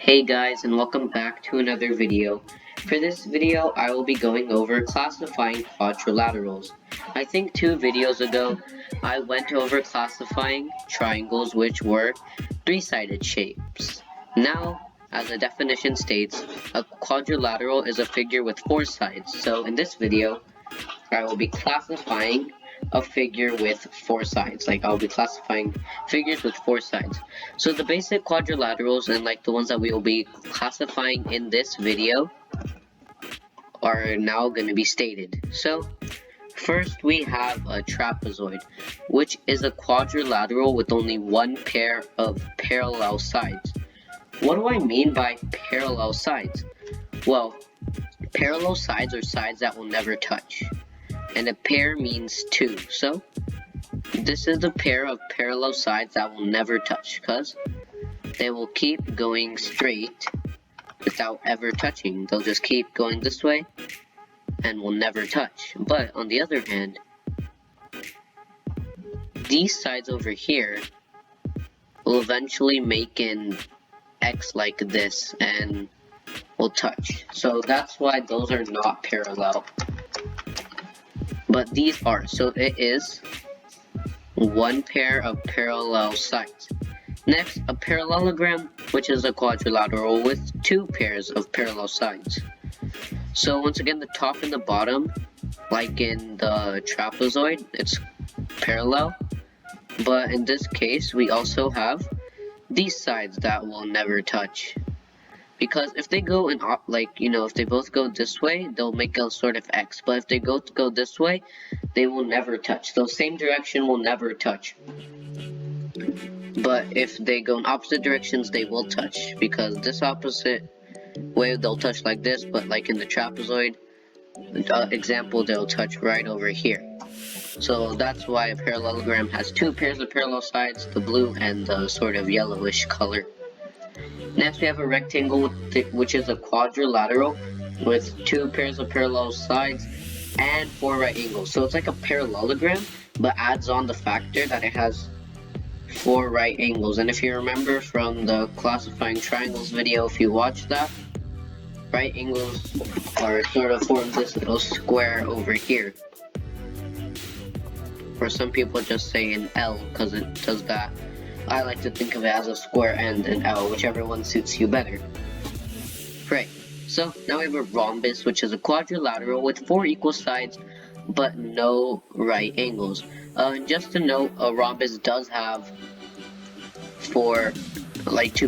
Hey guys, and welcome back to another video. For this video, I will be going over classifying quadrilaterals. I think 2 videos ago, I went over classifying triangles, which were 3-sided shapes. Now, as the definition states, a quadrilateral is a figure with 4 sides. So in this video, I will be classifying a figure with 4 sides. I'll be classifying figures with 4 sides. So the basic quadrilaterals and the ones that we will be classifying in this video are now going to be stated. So first we have a trapezoid, which is a quadrilateral with only one pair of parallel sides. What do I mean by parallel sides? Well, parallel sides are sides that will never touch. And a pair means 2, so this is the pair of parallel sides that will never touch, because they will keep going straight without ever touching. They'll just keep going this way and will never touch. But on the other hand, these sides over here will eventually make an X like this and will touch. So that's why those are not parallel. But these are, so it is one pair of parallel sides. Next, a parallelogram, which is a quadrilateral with 2 pairs of parallel sides. So once again, the top and the bottom, like in the trapezoid, it's parallel. But in this case, we also have these sides that will never touch. Because if they go in, if they both go this way, they'll make a sort of X. But if they go this way, they will never touch. The same direction will never touch. But if they go in opposite directions, they will touch. Because this opposite way, they'll touch like this. But like in the trapezoid example, they'll touch right over here. So that's why a parallelogram has 2 pairs of parallel sides, the blue and the sort of yellowish color. Next, we have a rectangle, which is a quadrilateral with 2 pairs of parallel sides and 4 right angles. So it's like a parallelogram, but adds on the factor that it has 4 right angles. And if you remember from the classifying triangles video, if you watch that, right angles are sort of form this little square over here. Or some people just say an L because it does that. I like to think of it as a square and an L, whichever one suits you better. Great. So now we have a rhombus, which is a quadrilateral with 4 equal sides, but no right angles. Just to note, a rhombus does have 2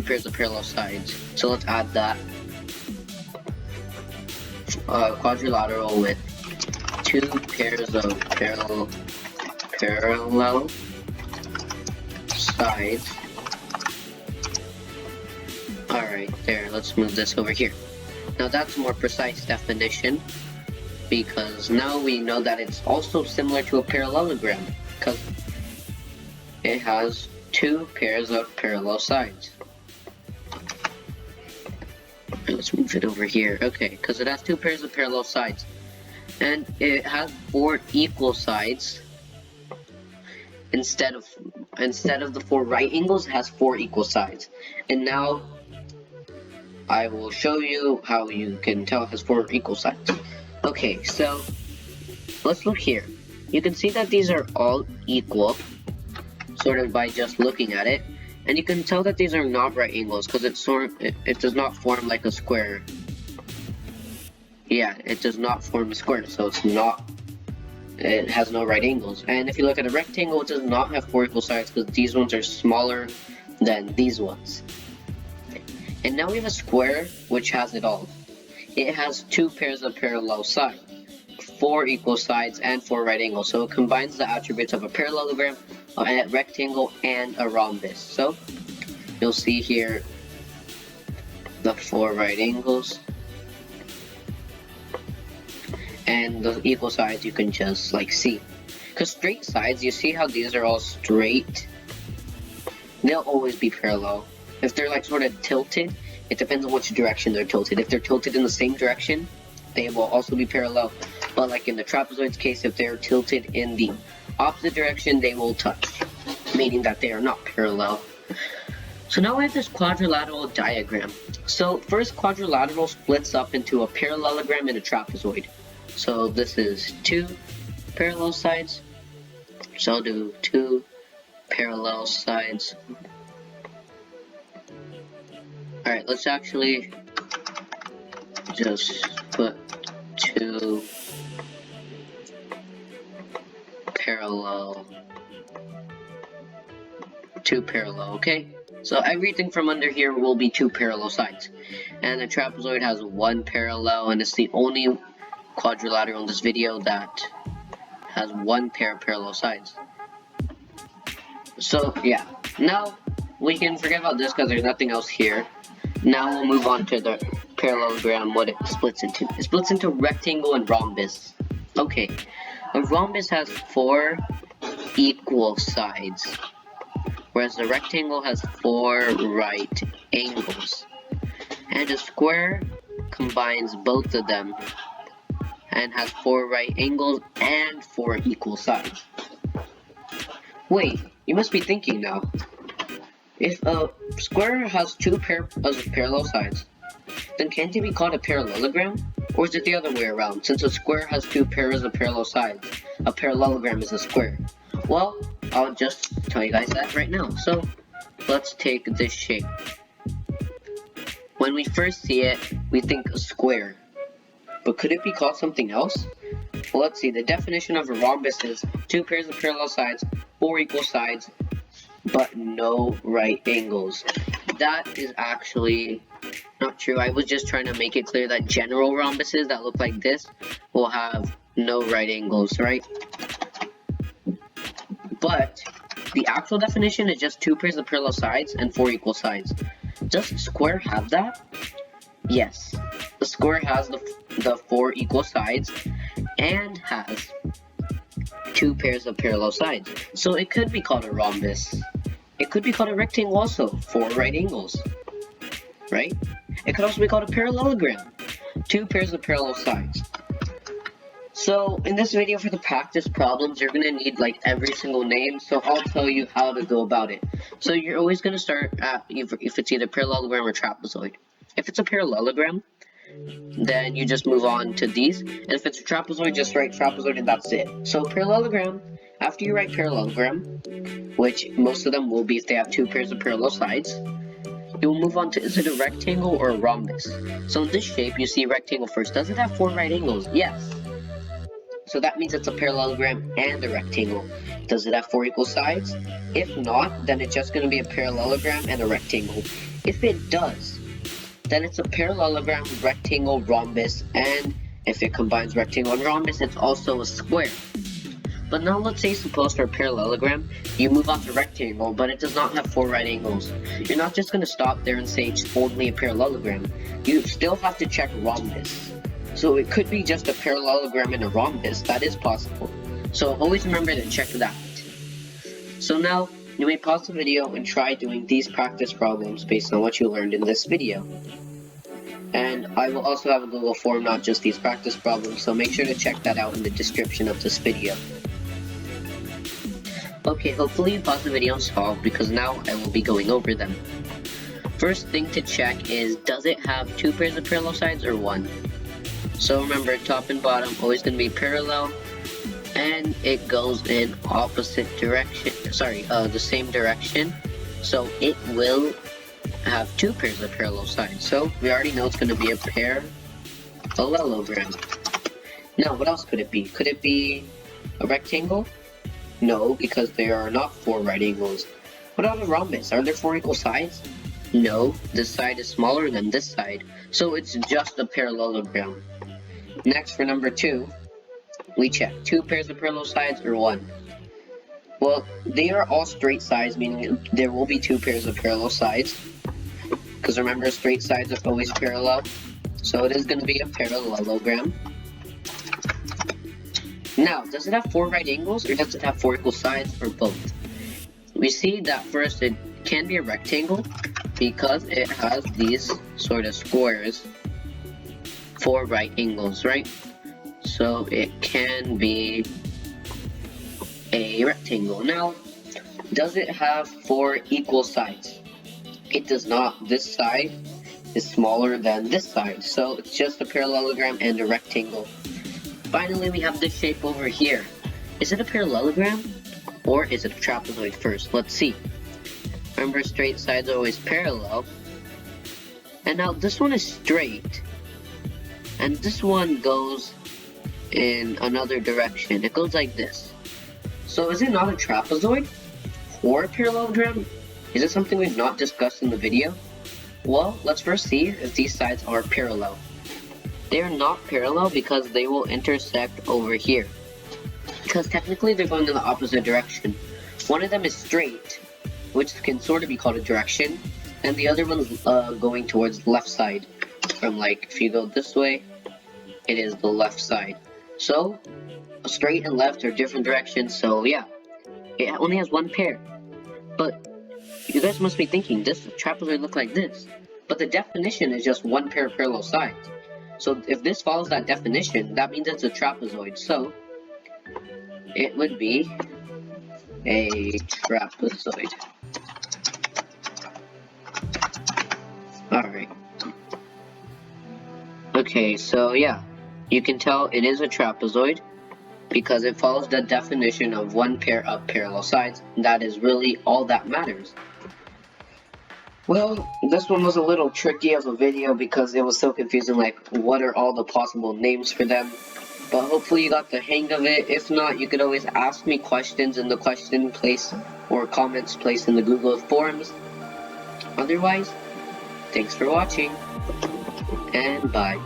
pairs of parallel sides. So let's add that. Quadrilateral with 2 pairs of parallel sides. Alright, there, let's move this over here. Now that's a more precise definition, because now we know that it's also similar to a parallelogram, because it has 2 pairs of parallel sides. Let's move it over here. Okay, because it has 2 pairs of parallel sides, and it has 4 equal sides. Instead of the 4 right angles, it has 4 equal sides. And now I will show you how you can tell it has 4 equal sides. Okay, so let's look here. You can see that these are all equal, sort of by just looking at it. And you can tell that these are not right angles because it does not form like a square. Yeah, it does not form a square, so it has no right angles. And if you look at a rectangle, it does not have 4 equal sides because these ones are smaller than these ones. And now we have a square, which has it all. It has 2 pairs of parallel sides, 4 equal sides, and 4 right angles. So it combines the attributes of a parallelogram, a rectangle, and a rhombus. So you'll see here the 4 right angles. And the equal sides you can just see. Because straight sides, you see how these are all straight? They'll always be parallel. If they're sort of tilted, it depends on which direction they're tilted. If they're tilted in the same direction, they will also be parallel. But like in the trapezoid's case, if they're tilted in the opposite direction, they will touch, meaning that they are not parallel. So now I have this quadrilateral diagram. So first quadrilateral splits up into a parallelogram and a trapezoid. So this is two parallel sides. So I'll do two parallel sides. Alright, let's actually just put two parallel, okay? So everything from under here will be two parallel sides. And the trapezoid has one parallel, and it's the only quadrilateral in this video that has one pair of parallel sides. So yeah, now we can forget about this because there's nothing else here. Now we'll move on to the parallelogram, what it splits into. It splits into rectangle and rhombus. Okay, a rhombus has four equal sides, whereas the rectangle has four right angles. And a square combines both of them and has four right angles and four equal sides. Wait, you must be thinking now. If a square has two parallel sides, then can't it be called a parallelogram? Or is it the other way around? Since a square has two pairs of parallel sides, a parallelogram is a square. Well, I'll just tell you guys that right now. So, let's take this shape. When we first see it, we think a square. But could it be called something else? Well, let's see. The definition of a rhombus is two pairs of parallel sides, four equal sides, but no right angles. That is actually not true. I was just trying to make it clear that general rhombuses that look like this will have no right angles, right? But the actual definition is just two pairs of parallel sides and four equal sides. Does a square have that? Yes. The square has the four equal sides and has two pairs of parallel sides. So it could be called a rhombus. It could be called a rectangle also, four right angles, right? It could also be called a parallelogram, two pairs of parallel sides. So in this video for the practice problems, you're gonna need like every single name, so I'll tell you how to go about it. So you're always gonna start at if it's either parallelogram or trapezoid. If it's a parallelogram, then you just move on to these, and if it's a trapezoid, just write trapezoid and that's it. So parallelogram, after you write parallelogram, which most of them will be if they have two pairs of parallel sides, you will move on to, is it a rectangle or a rhombus? So in this shape, you see a rectangle first. Does it have four right angles? Yes. So that means it's a parallelogram and a rectangle. Does it have four equal sides? If not, then it's just going to be a parallelogram and a rectangle. If it does, then it's a parallelogram, rectangle, rhombus, and if it combines rectangle and rhombus, it's also a square. But now let's say suppose for a parallelogram, you move on to rectangle, but it does not have four right angles. You're not just going to stop there and say it's only a parallelogram. You still have to check rhombus. So it could be just a parallelogram and a rhombus. That is possible. So always remember to check that. So now, you may pause the video and try doing these practice problems based on what you learned in this video. And I will also have a Google form, not just these practice problems, so make sure to check that out in the description of this video. Okay, hopefully you paused the video and solved, because now I will be going over them. First thing to check is, does it have two pairs of parallel sides or one? So remember, top and bottom always going to be parallel, and it goes in opposite direction, the same direction, so it will have two pairs of parallel sides. So we already know it's going to be a parallelogram. Now, what else could it be? Could it be a rectangle? No, because there are not four right angles. What about a rhombus? Are there four equal sides? No, this side is smaller than this side, so it's just a parallelogram. Next, for number 2, we check two pairs of parallel sides or one. Well, they are all straight sides, meaning there will be two pairs of parallel sides. Because remember, straight sides are always parallel. So it is going to be a parallelogram. Now, does it have four right angles or does it have four equal sides or both? We see that first it can be a rectangle because it has these sort of squares, four right angles, right? So it can be a rectangle. Now, does it have four equal sides? It does not. This side is smaller than this side, so it's just a parallelogram and a rectangle. Finally, we have this shape over here. Is it a parallelogram or is it a trapezoid first? Let's see. Remember, straight sides are always parallel. And now this one is straight, and this one goes in another direction. It goes like this. So is it not a trapezoid or a parallelogram? Is it something we've not discussed in the video? Well, let's first see if these sides are parallel. They are not parallel because they will intersect over here. Because technically they're going in the opposite direction. One of them is straight, which can sort of be called a direction, and the other one's going towards the left side. From like, if you go this way, it is the left side. So, straight and left are different directions, so yeah. It only has one pair. But, you guys must be thinking, this trapezoid look like this. But the definition is just one pair of parallel sides. So, if this follows that definition, that means it's a trapezoid. So, it would be a trapezoid. Alright. Okay, so yeah, you can tell it is a trapezoid because it follows the definition of one pair of parallel sides. That is really all that matters. Well, this one was a little tricky of a video because it was so confusing, like what are all the possible names for them. But hopefully you got the hang of it. If not, you could always ask me questions in the question place or comments place in the Google forums. Otherwise, thanks for watching, and bye.